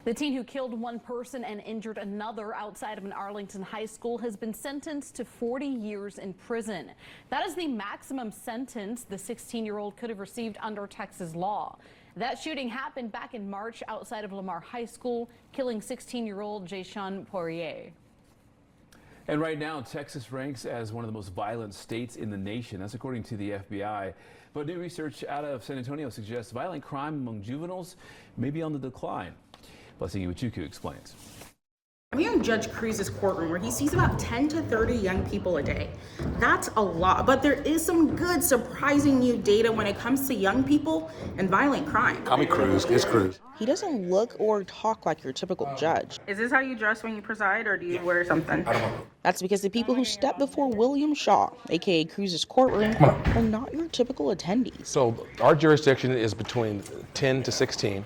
The teen who killed one person and injured another outside of an Arlington high school has been sentenced to 40 years in prison. That is the maximum sentence the 16-year-old could have received under Texas law. That shooting happened back in March outside of Lamar High School, killing 16-year-old Jason Poirier. And right now, Texas ranks as one of the most violent states in the nation. That's according to the FBI. But new research out of San Antonio suggests violent crime among juveniles may be on the decline. Blessing Iwachuku explains. I'm here in Judge Cruz's courtroom where he sees about 10 to 30 young people a day. That's a lot, but there is some good, surprising new data when it comes to young people and violent crime. Call me Cruz, it's Cruz. He doesn't look or talk like your typical judge. Is this how you dress when you preside, or do you wear something? That's because the people who step before William Shaw, aka Cruz's courtroom, are not your typical attendees. So our jurisdiction is between 10 to 16.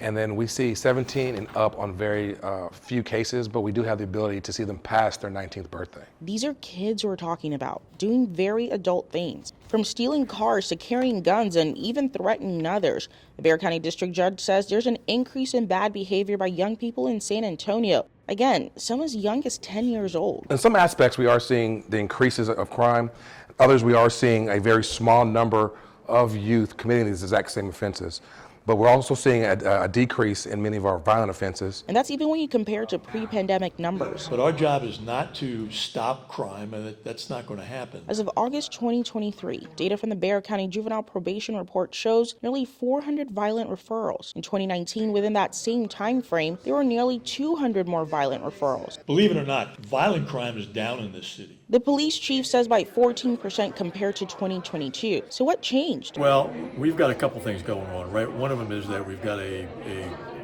And then we see 17 and up on very few cases, but we do have the ability to see them past their 19th birthday. These are kids we're talking about, doing very adult things, from stealing cars to carrying guns and even threatening others. The Bexar County District Judge says there's an increase in bad behavior by young people in San Antonio. Again, some as young as 10 years old. In some aspects, we are seeing the increases of crime. Others, we are seeing a very small number of youth committing these exact same offenses. But we're also seeing a decrease in many of our violent offenses. And that's even when you compare to pre-pandemic numbers. But our job is not to stop crime, and that's not going to happen. As of August 2023, data from the Bexar County Juvenile Probation Report shows nearly 400 violent referrals. In 2019, within that same time frame, there were nearly 200 more violent referrals. Believe it or not, violent crime is down in this city. The police chief says by 14% compared to 2022. So what changed? Well, we've got a couple things going on, right? One of them is that we've got a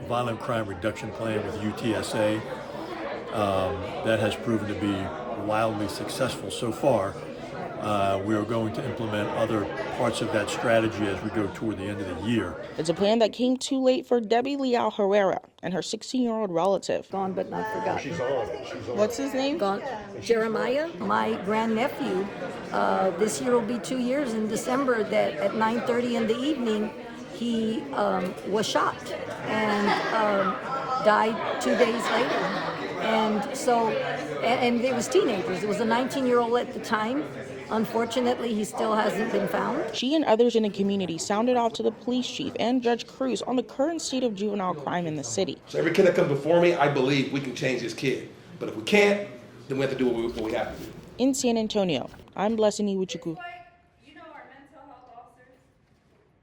violent crime reduction plan with UTSA that has proven to be wildly successful so far. We are going to implement other parts of that strategy as we go toward the end of the year. It's a plan that came too late for Debbie Leal Herrera and her 16-year-old relative. Gone but not forgotten. She's on. What's his name? Gone. Jeremiah, my grandnephew. This year will be 2 years in December that at 9:30 in the evening he was shot and died 2 days later. And so, and it was teenagers. It was a 19-year-old at the time. Unfortunately, he still hasn't been found. She and others in the community sounded off to the police chief and Judge Cruz on the current state of juvenile crime in the city. So every kid that comes before me, I believe we can change this kid. But if we can't, then we have to do what we have to do. In San Antonio, I'm Blessing Iwachuku.